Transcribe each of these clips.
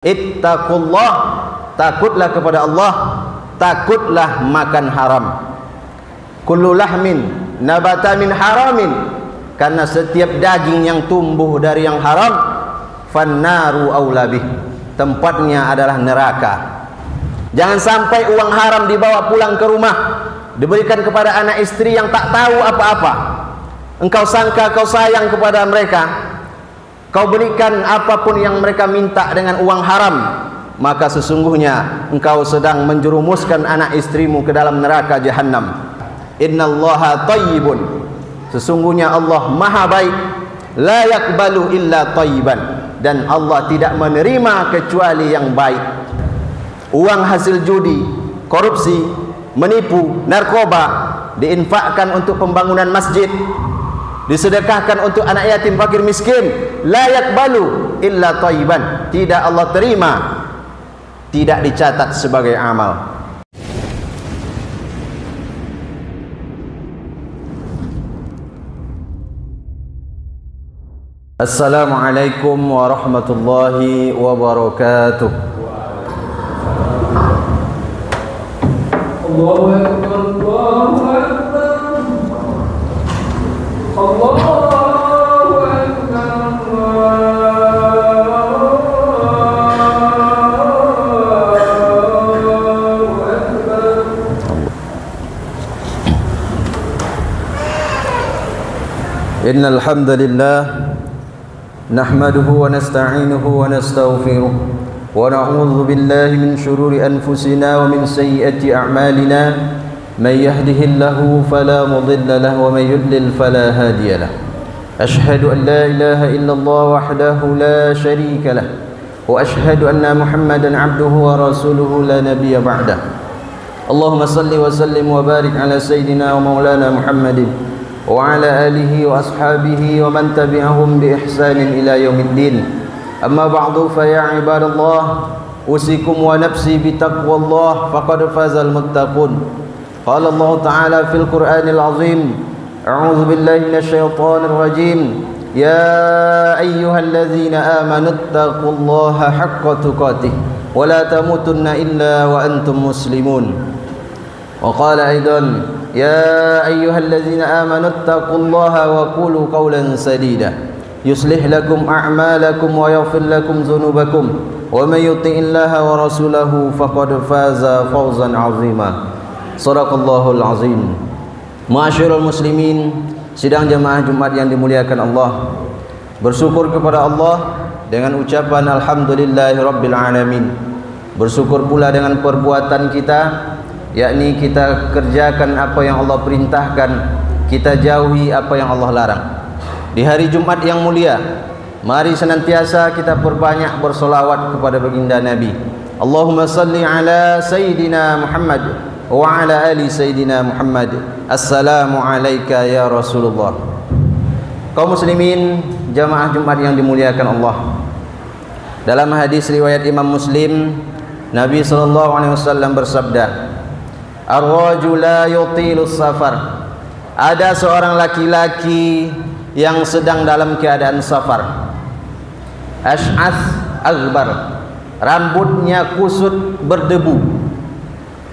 Ittaqullah, takutlah kepada Allah, takutlah makan haram. Kullu lahmin nabata min haramin, karena setiap daging yang tumbuh dari yang haram, fannaru aula bih, tempatnya adalah neraka. Jangan sampai uang haram dibawa pulang ke rumah, diberikan kepada anak istri yang tak tahu apa-apa. Engkau sangka kau sayang kepada mereka, kau berikan apapun yang mereka minta dengan uang haram, maka sesungguhnya engkau sedang menjerumuskan anak istrimu ke dalam neraka Jahannam. Innallaha thayyibun, sesungguhnya Allah maha baik, la yaqbalu illa thayyiban, dan Allah tidak menerima kecuali yang baik. Uang hasil judi, korupsi, menipu, narkoba diinfakkan untuk pembangunan masjid, disedekahkan untuk anak yatim fakir miskin, la yaqbalu illa thayyiban, tidak Allah terima, tidak dicatat sebagai amal. Assalamualaikum warahmatullahi wabarakatuh. Allahu Akbar, Allahu Akbar, Allahu Akbar. Innal hamdalillah nahmaduhu wa nasta'inuhu wa nastaghfiruh wa na'udzu billahi min shururi anfusina wa min sayyiati a'malina. من يهده الله فلا مضل له ومن يضلل فلا هادي له. أشهد أن لا إله إلا الله وحده لا شريك له وأشهد أن محمدا عبده ورسوله لا نبي بعده. اللهم صل وسلم وبارك على سيدنا ومولانا محمد وعلى آله وأصحابه ومن تبعهم بإحسان إلى يوم الدين. أما بعد فيا عباد الله أوصيكم ونفسي بتقوى الله فقد فاز المتقون. قال الله تعالى في القرآن العظيم: أعوذ بالله من الشيطان الرجيم، يا أيها الذين آمنوا اتقوا الله حق تقاته ولا تموتن إلا وأنتم مسلمون. وقال أيضا: يا أيها الذين آمنوا اتقوا الله وقولوا قولا سديدا يصلح لكم أعمالكم ويغفر لكم ذنوبكم ومن يطع الله ورسوله فقد فاز فوزا عظيما. Sadaqallahul azim. Ma'asyiral muslimin, sidang jamaah Jumat yang dimuliakan Allah, bersyukur kepada Allah dengan ucapan alhamdulillahirabbil alamin. Bersyukur pula dengan perbuatan kita, yakni kita kerjakan apa yang Allah perintahkan, kita jauhi apa yang Allah larang. Di hari Jumat yang mulia, mari senantiasa kita perbanyak bersolawat kepada baginda Nabi. Allahumma salli ala Sayyidina Muhammad wa ala ali Sayyidina Muhammad. Assalamu alayka ya Rasulullah. Kaum muslimin, jamaah Jumat yang dimuliakan Allah, dalam hadis riwayat Imam Muslim, Nabi SAW bersabda, ar-rajulu la yutilu safar, ada seorang laki-laki yang sedang dalam keadaan safar, ash'ath aghbar, rambutnya kusut berdebu.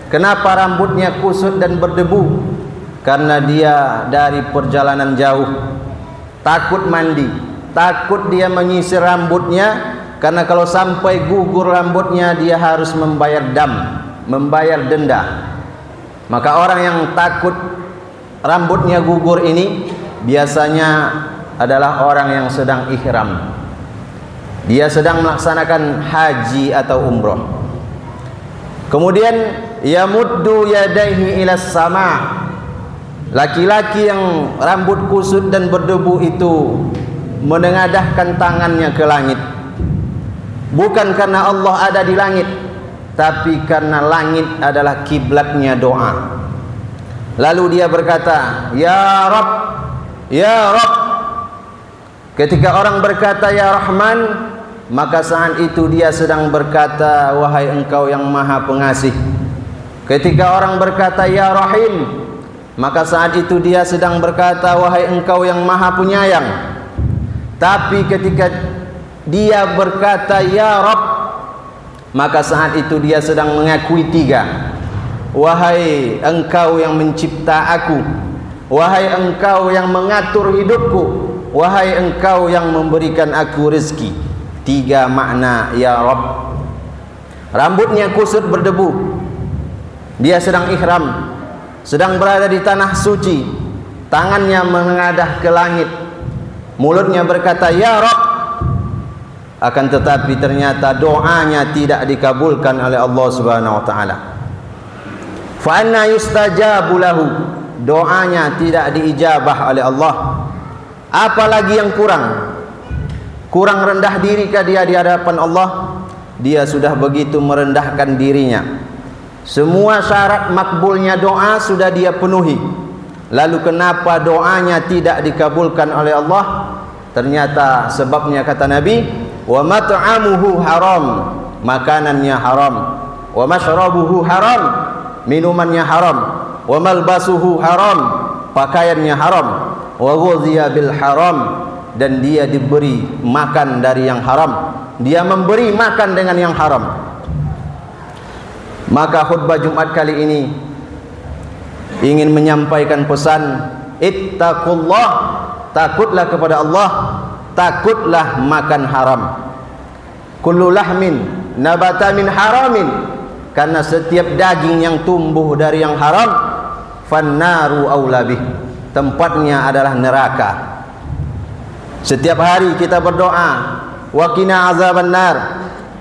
Kenapa rambutnya kusut dan berdebu? Karena dia dari perjalanan jauh, takut mandi, takut dia menyisir rambutnya, karena kalau sampai gugur rambutnya dia harus membayar dam, membayar denda. Maka orang yang takut rambutnya gugur ini biasanya adalah orang yang sedang ihram, dia sedang melaksanakan haji atau umroh. Kemudian yamuddu yadaihi ila sama, laki-laki yang rambut kusut dan berdebu itu menengadahkan tangannya ke langit, bukan karena Allah ada di langit, tapi karena langit adalah kiblatnya doa. Lalu dia berkata, ya Rabb, ya Rabb. Ketika orang berkata ya Rahman, maka saat itu dia sedang berkata, wahai engkau yang maha pengasih. Ketika orang berkata ya Rahim, maka saat itu dia sedang berkata, wahai engkau yang maha penyayang. Tapi ketika dia berkata ya Rabb, Maka saat itu dia sedang mengakui tiga. Wahai engkau yang mencipta aku, wahai engkau yang mengatur hidupku, wahai engkau yang memberikan aku rezeki. Tiga makna ya Rabb. Rambutnya kusut berdebu, dia sedang ihram, sedang berada di tanah suci, tangannya menengadah ke langit, mulutnya berkata ya Rabb. Akan tetapi ternyata doanya tidak dikabulkan oleh Allah Subhanahu wa taala. Fa anna yustajabu lahu, doanya tidak diijabah oleh Allah. Apalagi yang kurang? Kurang rendah dirikah dia di hadapan Allah? Dia sudah begitu merendahkan dirinya. Semua syarat makbulnya doa sudah dia penuhi. Lalu kenapa doanya tidak dikabulkan oleh Allah? Ternyata sebabnya kata Nabi, wa mat'amuhu haram, makanannya haram, wa mashrabuhu haram, minumannya haram, wa malbasuhu haram, pakaiannya haram, wa ghudhiya bil haram, dan dia diberi makan dari yang haram, dia memberi makan dengan yang haram. Maka khutbah Jumat kali ini ingin menyampaikan pesan ittaqullah, takutlah kepada Allah, takutlah makan haram. Kullu lahmin nabata min haramin, karena setiap daging yang tumbuh dari yang haram, fannaru aula bih, tempatnya adalah neraka. Setiap hari kita berdoa, wa qina azaban nar,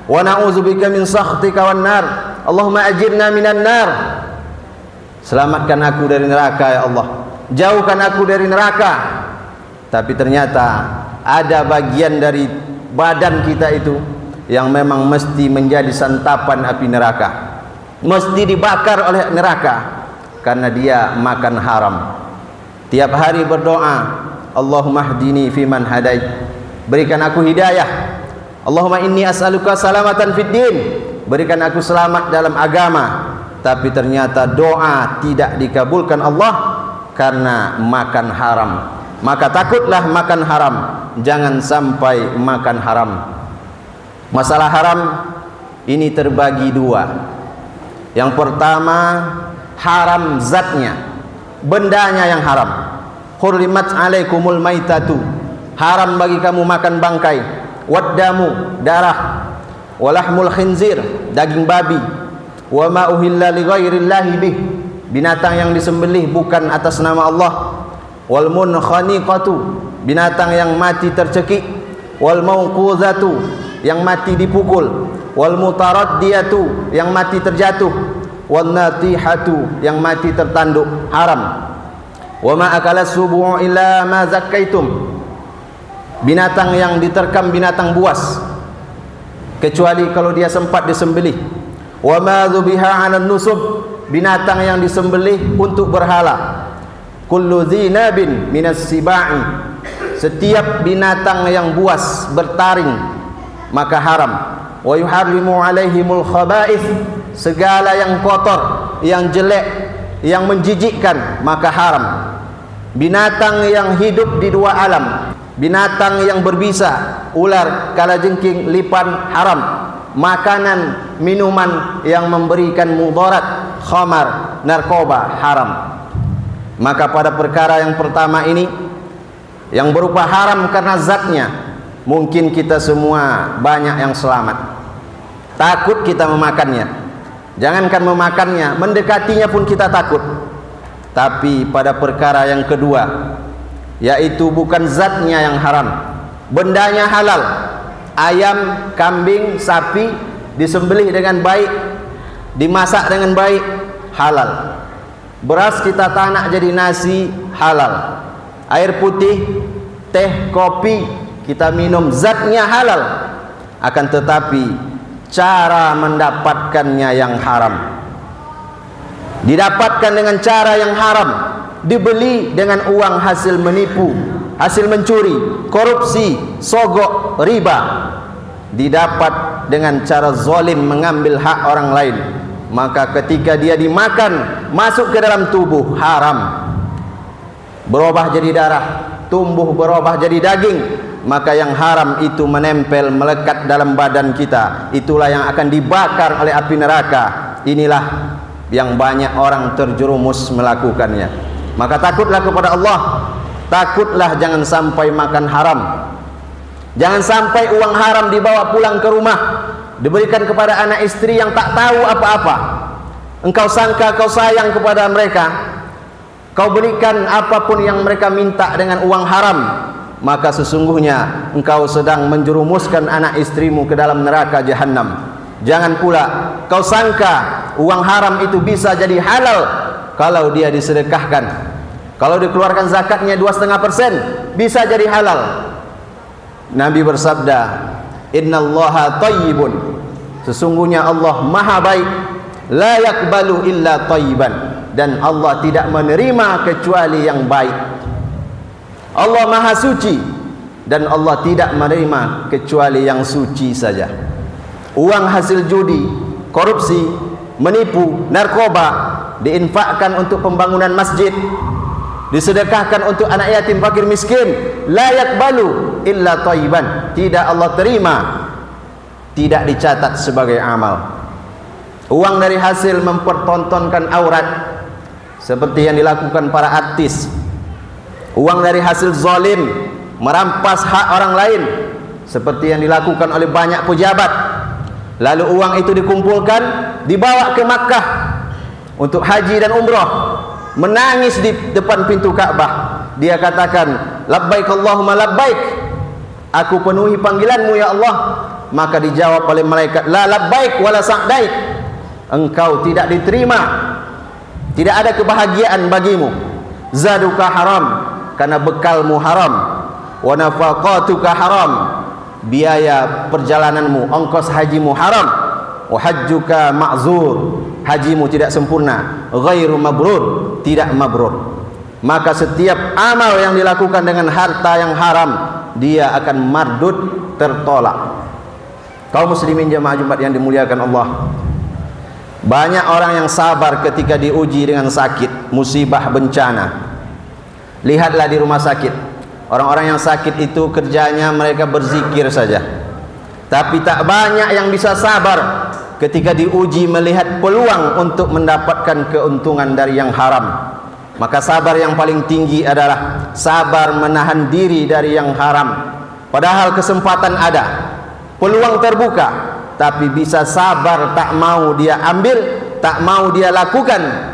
wa na'udzubika min sakhtika wan nar, Allahumma ajirna minan nar. Selamatkan aku dari neraka ya Allah, jauhkan aku dari neraka. Tapi ternyata ada bagian dari badan kita itu yang memang mesti menjadi santapan api neraka, mesti dibakar oleh neraka, karena dia makan haram. Tiap hari berdoa, Allahumma hdini fiman hadait, berikan aku hidayah. Allahumma inni as'aluka salamatan fid din, berikan aku selamat dalam agama. Tapi ternyata doa tidak dikabulkan Allah karena makan haram. Maka takutlah makan haram, jangan sampai makan haram. Masalah haram ini terbagi dua. Yang pertama, haram zatnya, bendanya yang haram. Hurrimat alaikumul maitatu, haram bagi kamu makan bangkai, waddamu, darah, walahmul khinzir, daging babi, wa ma uhilla li ghairillahi bih, binatang yang disembelih bukan atas nama Allah, wal munkhaniqatu, binatang yang mati tercekik, wal mauquzatu, yang mati dipukul, wal mutaraddiyatu, yang mati terjatuh, wan natihatu, yang mati tertanduk, haram. Wa ma akala subu'u illa ma zakkaitum, binatang yang diterkam binatang buas kecuali kalau dia sempat disembelih. Wa ma dzubiha 'alan nusub, binatang yang disembelih untuk berhala. Kullu dzinabin minas sibai, setiap binatang yang buas bertaring maka haram. Wa yuharrimu 'alaihimul khaba'ith, segala yang kotor, yang jelek, yang menjijikkan maka haram. Binatang yang hidup di dua alam, binatang yang berbisa, ular, kalajengking, lipan, haram. Makanan, minuman yang memberikan mudarat, khamar, narkoba, haram. Maka pada perkara yang pertama ini, yang berupa haram karena zatnya, mungkin kita semua banyak yang selamat. Takut kita memakannya. Jangankan memakannya, mendekatinya pun kita takut. Tapi pada perkara yang kedua, yaitu bukan zatnya yang haram, bendanya halal. Ayam, kambing, sapi disembelih dengan baik, dimasak dengan baik, halal. Beras kita tanak jadi nasi, halal. Air putih, teh, kopi kita minum, zatnya halal. Akan tetapi cara mendapatkannya yang haram, didapatkan dengan cara yang haram, dibeli dengan uang hasil menipu, hasil mencuri, korupsi, sogok, riba, didapat dengan cara zalim, mengambil hak orang lain. Maka ketika dia dimakan, masuk ke dalam tubuh, haram, berubah jadi darah, tumbuh berubah jadi daging, maka yang haram itu menempel, melekat dalam badan kita. Itulah yang akan dibakar oleh api neraka. Inilah yang banyak orang terjerumus melakukannya. Maka takutlah kepada Allah. Takutlah jangan sampai makan haram. Jangan sampai uang haram dibawa pulang ke rumah, diberikan kepada anak istri yang tak tahu apa-apa. Engkau sangka kau sayang kepada mereka, kau berikan apapun yang mereka minta dengan uang haram, maka sesungguhnya engkau sedang menjerumuskan anak istrimu ke dalam neraka jahanam. Jangan pula kau sangka uang haram itu bisa jadi halal kalau dia disedekahkan. Kalau dikeluarkan zakatnya 2,5%, bisa jadi halal. Nabi bersabda, innallaha thayyibun, sesungguhnya Allah maha baik, la yakbalu illa thayyiban, dan Allah tidak menerima kecuali yang baik. Allah maha suci, dan Allah tidak menerima kecuali yang suci saja. Uang hasil judi, korupsi, menipu, narkoba diinfakkan untuk pembangunan masjid, disedekahkan untuk anak yatim fakir miskin, la yakbalu illa thayyiban, tidak Allah terima, tidak dicatat sebagai amal. Uang dari hasil mempertontonkan aurat seperti yang dilakukan para artis, uang dari hasil zalim merampas hak orang lain seperti yang dilakukan oleh banyak pejabat, lalu uang itu dikumpulkan dibawa ke Makkah untuk haji dan umrah, menangis di depan pintu Ka'bah. Dia katakan, labbaik Allahumma labbaik, aku penuhi panggilanmu ya Allah. Maka dijawab oleh malaikat, la labbaik wala sa'daik, engkau tidak diterima, tidak ada kebahagiaan bagimu. Zaduka haram, karena bekalmu haram. Wa nafaqatuka haram, biaya perjalananmu, ongkos hajimu haram. Wa hajjuka ma'zur, hajimu tidak sempurna. Ghairu mabrur, tidak mabrur. Maka setiap amal yang dilakukan dengan harta yang haram, dia akan mardud, tertolak. Kaum muslimin jemaah Jumat yang dimuliakan Allah, banyak orang yang sabar ketika diuji dengan sakit, musibah, bencana. Lihatlah di rumah sakit, orang-orang yang sakit itu kerjanya mereka berzikir saja, tapi tak banyak yang bisa sabar ketika diuji melihat peluang untuk mendapatkan keuntungan dari yang haram. Maka sabar yang paling tinggi adalah sabar menahan diri dari yang haram. Padahal kesempatan ada, peluang terbuka, tapi bisa sabar, tak mau dia ambil, tak mau dia lakukan.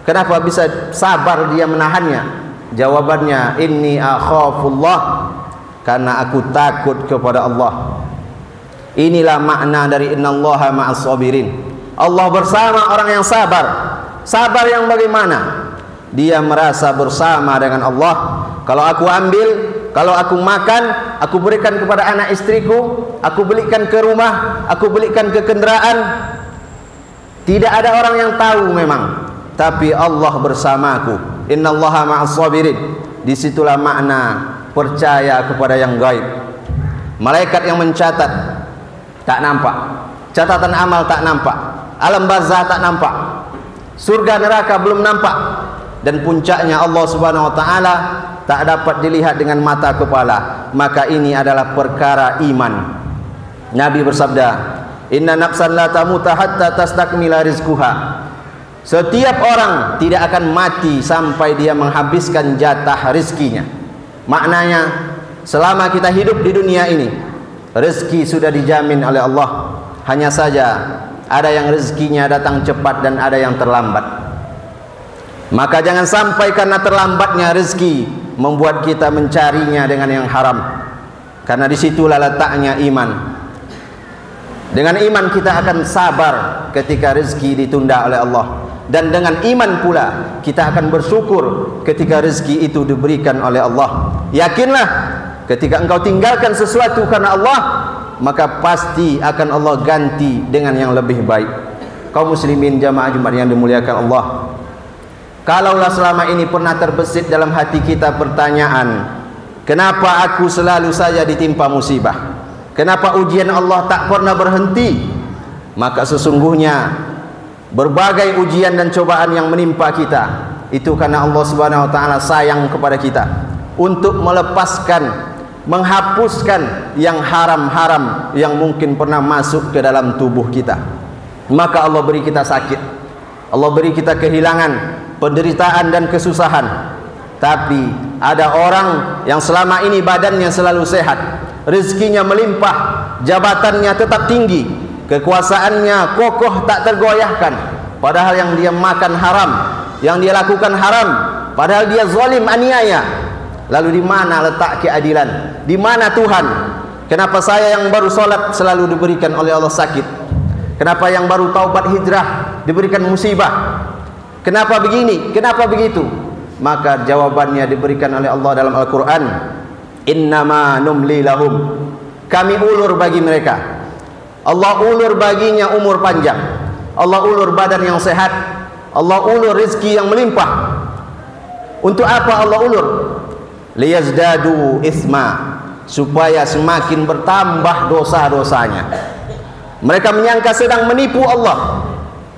Kenapa bisa sabar dia menahannya? Jawabannya, inni akhafullah, karena aku takut kepada Allah. Inilah makna dari innallaha ma'as sabirin. Allah bersama orang yang sabar. Sabar yang bagaimana? Dia merasa bersama dengan Allah. Kalau aku ambil, kalau aku makan, aku berikan kepada anak istriku, aku belikan ke rumah, aku belikan ke kendaraan. Tidak ada orang yang tahu memang, tapi Allah bersamaku. Innallaha ma'as sabirin. Disitulah makna percaya kepada yang gaib. Malaikat yang mencatat tak nampak, catatan amal tak nampak, alam barzah tak nampak, surga neraka belum nampak, dan puncaknya Allah Subhanahu wa taala tak dapat dilihat dengan mata kepala. Maka ini adalah perkara iman. Nabi bersabda, inna nafsan la tamuta hatta tastakmila rizquha. Setiap orang tidak akan mati sampai dia menghabiskan jatah rizkinya. Maknanya, selama kita hidup di dunia ini, rezeki sudah dijamin oleh Allah. Hanya saja ada yang rezekinya datang cepat dan ada yang terlambat. Maka jangan sampai karena terlambatnya rezeki membuat kita mencarinya dengan yang haram. Karena disitulah letaknya iman. Dengan iman kita akan sabar ketika rezeki ditunda oleh Allah. Dan dengan iman pula kita akan bersyukur ketika rezeki itu diberikan oleh Allah. Yakinlah, ketika engkau tinggalkan sesuatu karena Allah, maka pasti akan Allah ganti dengan yang lebih baik. Kaum muslimin jamaah Jumat yang dimuliakan Allah, kalaulah selama ini pernah terbesit dalam hati kita pertanyaan, kenapa aku selalu saja ditimpa musibah? Kenapa ujian Allah tak pernah berhenti? Maka sesungguhnya berbagai ujian dan cobaan yang menimpa kita itu karena Allah Subhanahu wa taala sayang kepada kita, untuk melepaskan menghapuskan yang haram-haram yang mungkin pernah masuk ke dalam tubuh kita. Maka Allah beri kita sakit, Allah beri kita kehilangan, penderitaan dan kesusahan. Tapi ada orang yang selama ini badannya selalu sehat, rezekinya melimpah, jabatannya tetap tinggi, kekuasaannya kokoh tak tergoyahkan, padahal yang dia makan haram, yang dia lakukan haram, padahal dia zalim, aniaya. Lalu di mana letak keadilan? Di mana Tuhan? Kenapa saya yang baru solat selalu diberikan oleh Allah sakit? Kenapa yang baru taubat hijrah diberikan musibah? Kenapa begini? Kenapa begitu? Maka jawabannya diberikan oleh Allah dalam Al-Quran. Innama numli lahum, kami ulur bagi mereka. Allah ulur baginya umur panjang, Allah ulur badan yang sehat, Allah ulur rezeki yang melimpah. Untuk apa Allah ulur? Liyazdadu isma, supaya semakin bertambah dosa-dosanya. Mereka menyangka sedang menipu Allah,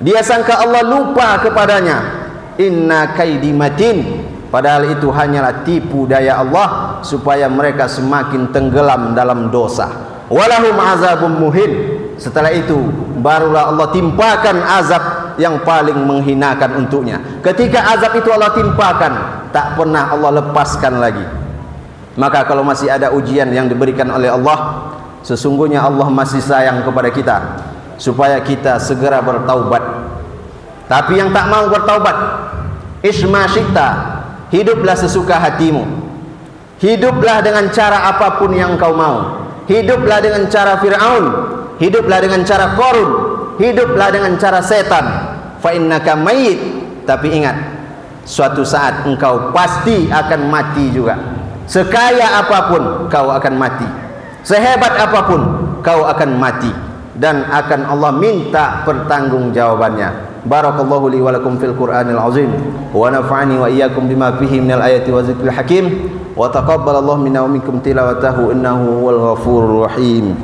dia sangka Allah lupa kepadanya. Inna kaidi matin, padahal itu hanyalah tipu daya Allah supaya mereka semakin tenggelam dalam dosa. Walahum azabun muhin, setelah itu barulah Allah timpakan azab yang paling menghinakan untuknya. Ketika azab itu Allah timpakan, tak pernah Allah lepaskan lagi. Maka kalau masih ada ujian yang diberikan oleh Allah, sesungguhnya Allah masih sayang kepada kita, supaya kita segera bertaubat. Tapi yang tak mau bertaubat, isma syi'ta, hiduplah sesuka hatimu, hiduplah dengan cara apapun yang kau mau, hiduplah dengan cara Fir'aun, hiduplah dengan cara Qarun, hiduplah dengan cara setan. Fa innaka mayyit, tapi ingat, suatu saat engkau pasti akan mati juga. Sekaya apapun kau akan mati, sehebat apapun kau akan mati, dan akan Allah minta pertanggungjawabannya. Barakallahu li wa lakum fil Qur'anil azim, wa nafa'ani wa iyyakum bima fihi minal ayati wa zikril hakim, wa taqabbalallahu minna wa minkum tilawatahu innahu huwal ghafurur rahim.